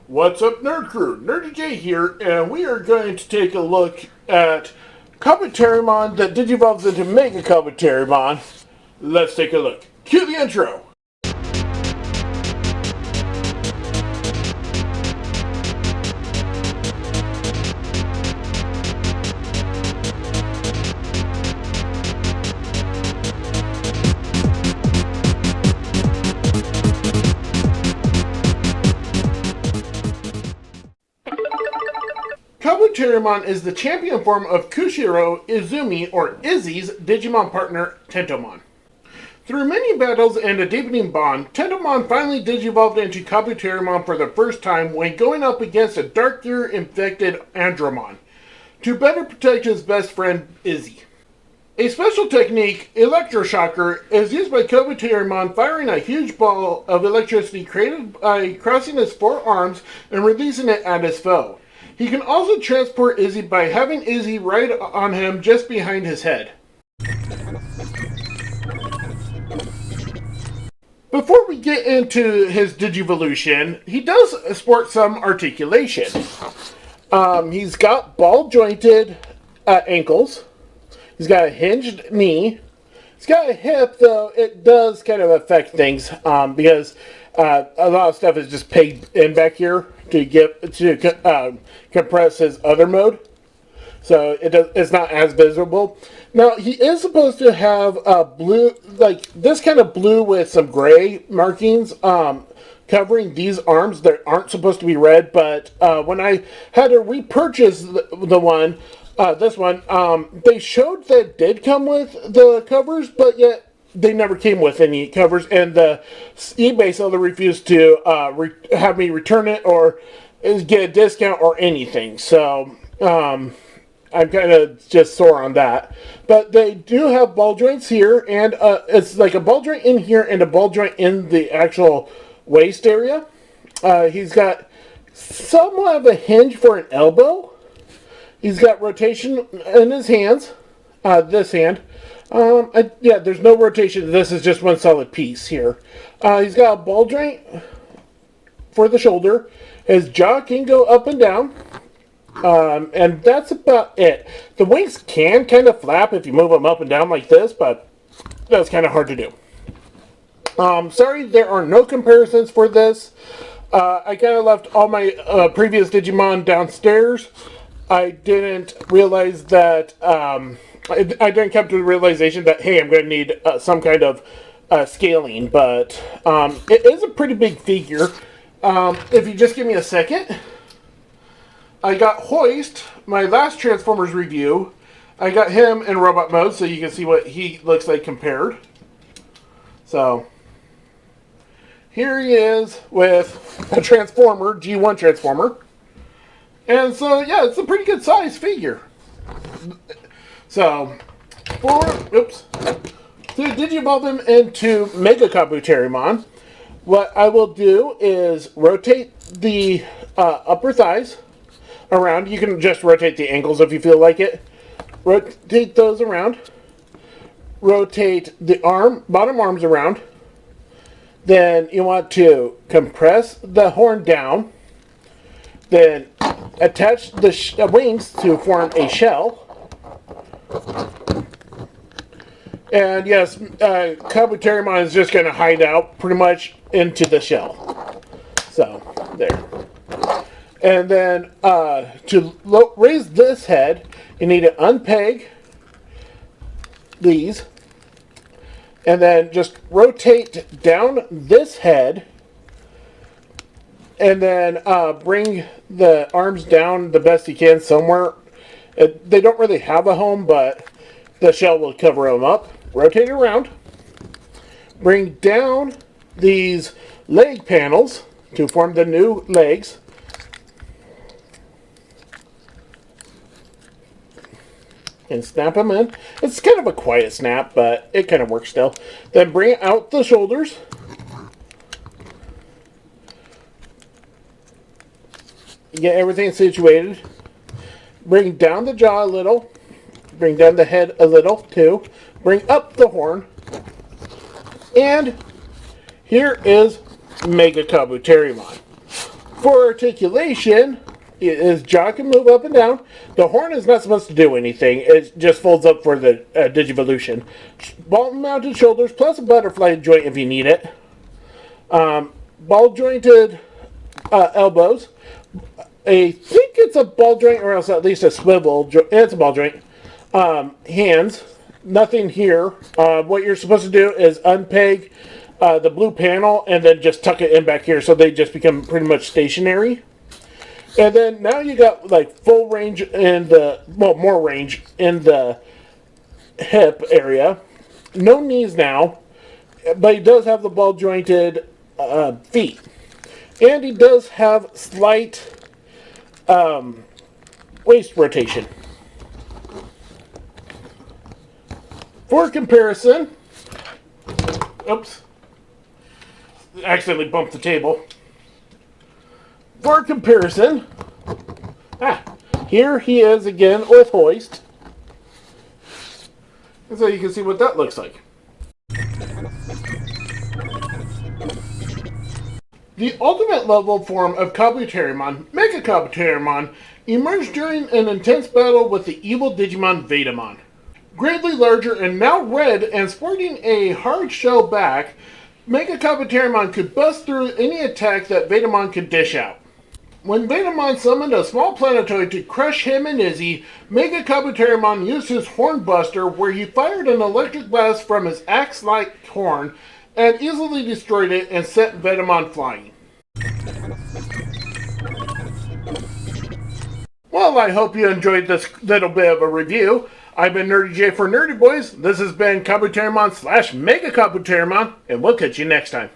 What's up, Nerd Crew? Nurdie J here, and we are going to take a look at Kabuterimon that digivolves into MegaKabuterimon. Let's take a look. Cue the intro! Kabuterimon is the champion form of Kushiro Izumi, or Izzy's Digimon partner, Tentomon. Through many battles and a deepening bond, Tentomon finally digivolved into Kabuterimon for the first time when going up against a Dark Gear-infected Andromon, to better protect his best friend, Izzy. A special technique, Electroshocker, is used by Kabuterimon firing a huge ball of electricity created by crossing his forearms and releasing it at his foe. He can also transport Izzy by having Izzy ride on him just behind his head. Before we get into his Digivolution, he does sport some articulation. He's got ball-jointed ankles. He's got a hinged knee. He's got a hip, though it does kind of affect things because a lot of stuff is just pegged in back here to compress his other mode, so it's not as visible. Now he is supposed to have a blue, like this kind of blue with some gray markings covering these arms that aren't supposed to be red. But when I had to repurchase the one, this one, they showed that it did come with the covers, but yet they never came with any covers, and the eBay seller refused to have me return it or get a discount or anything. So I'm kind of just sore on that. But they do have ball joints here, and it's like a ball joint in here and a ball joint in the actual waist area. He's got somewhat of a hinge for an elbow. He's got rotation in his hands, this hand. Yeah, there's no rotation. This is just one solid piece here. He's got a ball joint for the shoulder. His jaw can go up and down. And that's about it. The wings can kind of flap if you move them up and down like this, but that's kind of hard to do. Sorry, there are no comparisons for this. I kind of left all my previous Digimon downstairs. I didn't realize that... I didn't come to the realization that, hey, I'm going to need some kind of scaling, but it is a pretty big figure. If you just give me a second, I got Hoist, my last Transformers review. I got him in robot mode, so you can see what he looks like compared. So, here he is with a Transformer, G1 Transformer. And so, yeah, it's a pretty good size figure. So, to digivolve him into MegaKabuterimon, what I will do is rotate the upper thighs around. You can just rotate the ankles if you feel like it. Rotate those around. Rotate the bottom arms around. Then you want to compress the horn down. Then attach the wings to form a shell. And yes, Kabuterimon is just going to hide out pretty much into the shell. So, there. And then to raise this head, you need to unpeg these. And then just rotate down this head. And then bring the arms down the best you can somewhere. They don't really have a home, but the shell will cover them up. Rotate it around. Bring down these leg panels to form the new legs. And snap them in. It's kind of a quiet snap, but it kind of works still. Then bring out the shoulders. Get everything situated. Bring down the jaw a little. Bring down the head a little, too. Bring up the horn. And here is MegaKabuterimon. For articulation, his jaw can move up and down. The horn is not supposed to do anything. It just folds up for the Digivolution. Ball-mounted shoulders plus a butterfly joint if you need it. Ball-jointed elbows. I think it's a ball joint or else at least a swivel. It's a ball joint. Hands. Nothing here. What you're supposed to do is unpeg the blue panel and then just tuck it in back here so they just become pretty much stationary. And then now you got like full range in the, well, more range in the hip area. No knees now, but he does have the ball jointed feet. And he does have slight waist rotation. For comparison, oops, accidentally bumped the table. For comparison, here he is again with hoist. And so you can see what that looks like. The ultimate level form of Kabuterimon, MegaKabuterimon, emerged during an intense battle with the evil Digimon Vetamon. Greatly larger and now red and sporting a hard shell back, MegaKabuterimon could bust through any attack that Vetamon could dish out. When Vetamon summoned a small planetoid to crush him and Izzy, MegaKabuterimon used his horn buster where he fired an electric blast from his axe-like horn and easily destroyed it and sent Vetamon flying. Well, I hope you enjoyed this little bit of a review. I've been Nurdie J for Nurdie Boyz. This has been Kabuterimon / MegaKabuterimon, and we'll catch you next time.